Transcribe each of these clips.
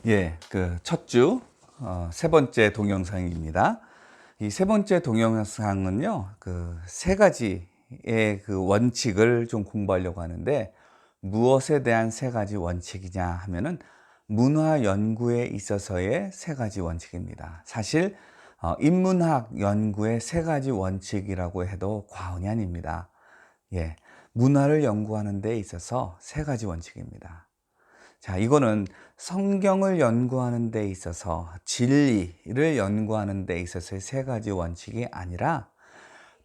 예, 그 첫 주, 세 번째 동영상입니다. 이 세 번째 동영상은요, 그 세 가지의 그 원칙을 좀 공부하려고 하는데, 무엇에 대한 세 가지 원칙이냐 하면은, 문화 연구에 있어서의 세 가지 원칙입니다. 사실, 인문학 연구의 세 가지 원칙이라고 해도 과언이 아닙니다. 예, 문화를 연구하는 데 있어서 세 가지 원칙입니다. 자, 이거는 성경을 연구하는 데 있어서 진리를 연구하는 데 있어서의 세 가지 원칙이 아니라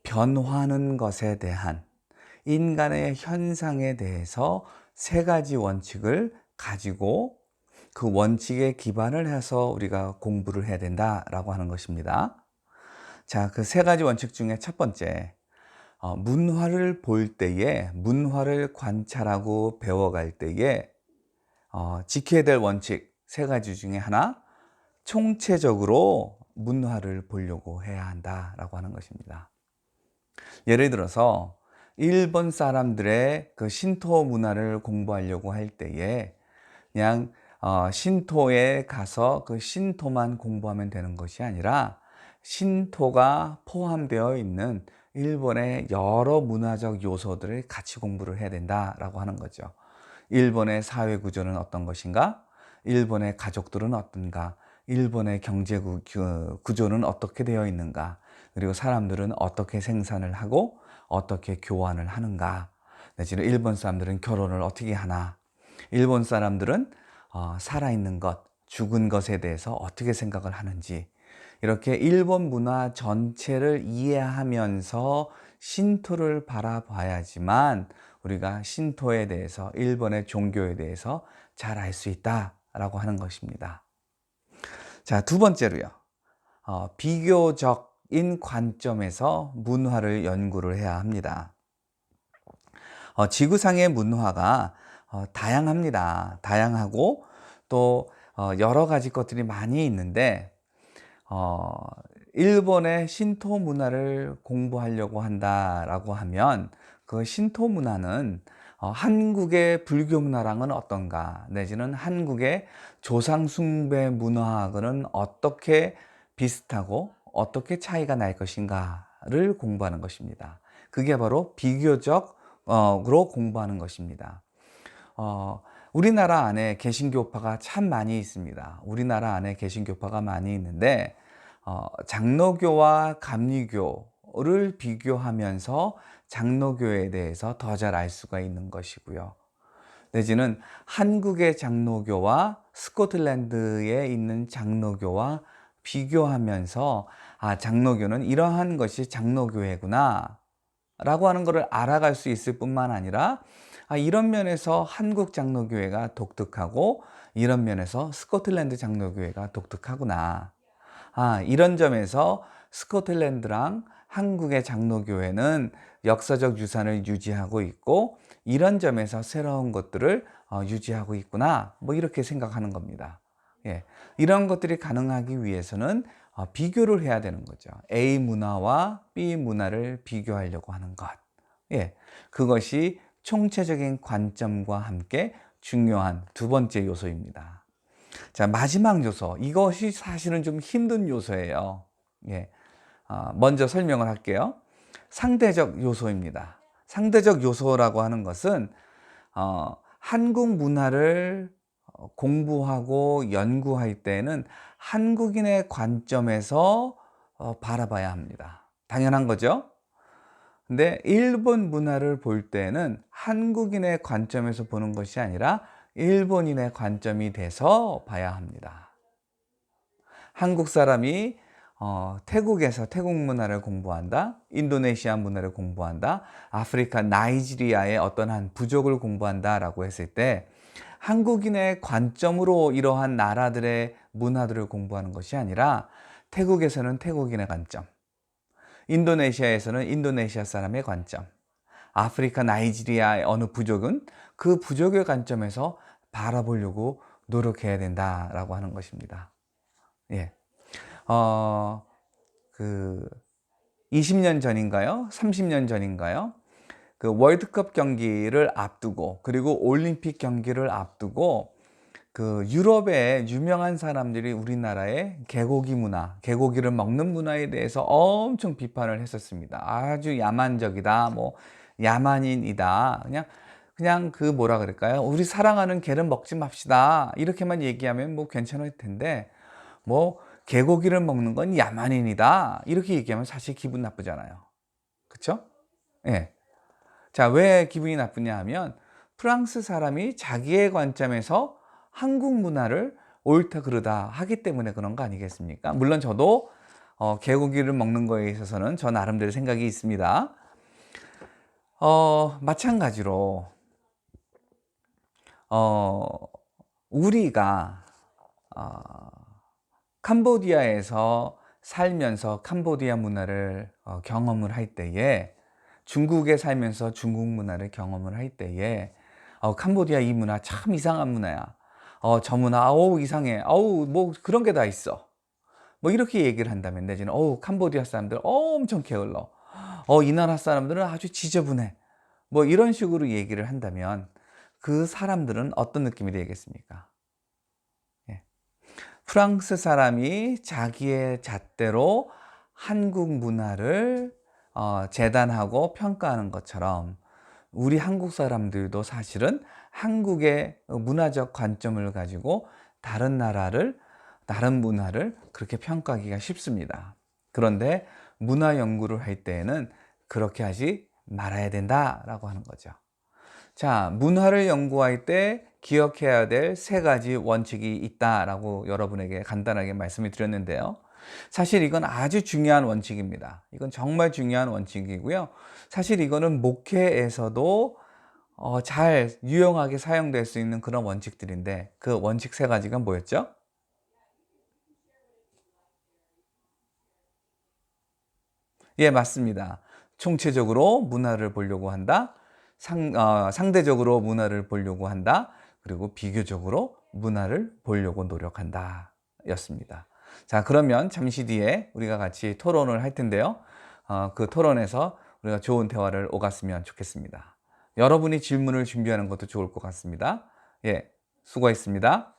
변화하는 것에 대한 인간의 현상에 대해서 세 가지 원칙을 가지고 그 원칙에 기반을 해서 우리가 공부를 해야 된다라고 하는 것입니다. 자, 그 세 가지 원칙 중에 첫 번째, 문화를 볼 때에, 문화를 관찰하고 배워갈 때에 지켜야 될 원칙 세 가지 중에 하나, 총체적으로 문화를 보려고 해야 한다라고 하는 것입니다. 예를 들어서 일본 사람들의 그 신토 문화를 공부하려고 할 때에 그냥 신토에 가서 그 신토만 공부하면 되는 것이 아니라 신토가 포함되어 있는 일본의 여러 문화적 요소들을 같이 공부를 해야 된다라고 하는 거죠. 일본의 사회 구조는 어떤 것인가? 일본의 가족들은 어떤가? 일본의 경제 구조는 어떻게 되어 있는가? 그리고 사람들은 어떻게 생산을 하고 어떻게 교환을 하는가? 내지는 일본 사람들은 결혼을 어떻게 하나? 일본 사람들은 살아있는 것, 죽은 것에 대해서 어떻게 생각을 하는지, 이렇게 일본 문화 전체를 이해하면서 신토를 바라봐야지만 우리가 신토에 대해서, 일본의 종교에 대해서 잘 알 수 있다라고 하는 것입니다. 자, 두 번째로요. 비교적인 관점에서 문화를 연구를 해야 합니다. 지구상의 문화가 다양합니다. 다양하고 또 여러 가지 것들이 많이 있는데, 일본의 신토 문화를 공부하려고 한다라고 하면 그 신토 문화는 한국의 불교 문화랑은 어떤가, 내지는 한국의 조상 숭배 문화하고는 어떻게 비슷하고 어떻게 차이가 날 것인가를 공부하는 것입니다. 그게 바로 비교적으로 공부하는 것입니다. 우리나라 안에 개신교파가 참 많이 있습니다. 우리나라 안에 개신교파가 많이 있는데, 장로교와 감리교를 비교하면서 장로교에 대해서 더 잘 알 수가 있는 것이고요. 내지는 한국의 장로교와 스코틀랜드에 있는 장로교와 비교하면서, 장로교는 이러한 것이 장로교회구나 라고 하는 것을 알아갈 수 있을 뿐만 아니라, 이런 면에서 한국 장로교회가 독특하고 이런 면에서 스코틀랜드 장로교회가 독특하구나. 이런 점에서 스코틀랜드랑 한국의 장로교회는 역사적 유산을 유지하고 있고 이런 점에서 새로운 것들을 유지하고 있구나. 뭐 이렇게 생각하는 겁니다. 예, 이런 것들이 가능하기 위해서는 비교를 해야 되는 거죠. A 문화와 B 문화를 비교하려고 하는 것. 예, 그것이 총체적인 관점과 함께 중요한 두 번째 요소입니다. 자, 마지막 요소. 이것이 사실은 좀 힘든 요소예요. 예, 먼저 설명을 할게요. 상대적 요소입니다. 상대적 요소라고 하는 것은 한국 문화를 공부하고 연구할 때는 한국인의 관점에서 바라봐야 합니다. 당연한 거죠. 근데 일본 문화를 볼 때는 한국인의 관점에서 보는 것이 아니라 일본인의 관점이 돼서 봐야 합니다. 한국 사람이 태국에서 태국 문화를 공부한다, 인도네시아 문화를 공부한다, 아프리카 나이지리아의 어떤 한 부족을 공부한다라고 했을 때 한국인의 관점으로 이러한 나라들의 문화들을 공부하는 것이 아니라 태국에서는 태국인의 관점, 인도네시아에서는 인도네시아 사람의 관점, 아프리카 나이지리아의 어느 부족은 그 부족의 관점에서 바라보려고 노력해야 된다라고 하는 것입니다. 예. 그 20년 전인가요? 30년 전인가요? 그 월드컵 경기를 앞두고, 그리고 올림픽 경기를 앞두고 그 유럽의 유명한 사람들이 우리나라의 개고기 문화, 개고기를 먹는 문화에 대해서 엄청 비판을 했었습니다. 아주 야만적이다, 뭐 야만인이다. 그냥 그 뭐라 그럴까요? 우리 사랑하는 개는 먹지 맙시다. 이렇게만 얘기하면 뭐 괜찮을 텐데, 뭐 개고기를 먹는 건 야만인이다. 이렇게 얘기하면 사실 기분 나쁘잖아요. 그쵸? 예. 자, 왜 기분이 나쁘냐 하면 프랑스 사람이 자기의 관점에서 한국 문화를 옳다 그르다 하기 때문에 그런 거 아니겠습니까? 물론 저도 개고기를 먹는 거에 있어서는 저 나름대로 생각이 있습니다. 마찬가지로 어, 우리가 어, 캄보디아에서 살면서 캄보디아 문화를 경험을 할 때에, 중국에 살면서 중국 문화를 경험을 할 때에 캄보디아 이 문화 참 이상한 문화야. 저 문화 어우 이상해. 어우 뭐 그런 게 다 있어. 뭐 이렇게 얘기를 한다면, 내지는 어우 캄보디아 사람들 엄청 게을러. 이 나라 사람들은 아주 지저분해. 뭐 이런 식으로 얘기를 한다면 그 사람들은 어떤 느낌이 되겠습니까? 예. 프랑스 사람이 자기의 잣대로 한국 문화를 재단하고 평가하는 것처럼, 우리 한국 사람들도 사실은 한국의 문화적 관점을 가지고 다른 문화를 그렇게 평가하기가 쉽습니다. 그런데 문화 연구를 할 때에는 그렇게 하지 말아야 된다라고 하는 거죠. 자, 문화를 연구할 때 기억해야 될 세 가지 원칙이 있다라고 여러분에게 간단하게 말씀을 드렸는데요. 사실 이건 아주 중요한 원칙입니다. 이건 정말 중요한 원칙이고요. 사실 이거는 목회에서도 잘 유용하게 사용될 수 있는 그런 원칙들인데, 그 원칙 세 가지가 뭐였죠? 예, 맞습니다. 총체적으로 문화를 보려고 한다. 상대적으로 문화를 보려고 한다. 그리고 비교적으로 문화를 보려고 노력한다. 였습니다. 자, 그러면 잠시 뒤에 우리가 같이 토론을 할 텐데요. 그 토론에서 우리가 좋은 대화를 오갔으면 좋겠습니다. 여러분이 질문을 준비하는 것도 좋을 것 같습니다. 예, 수고했습니다.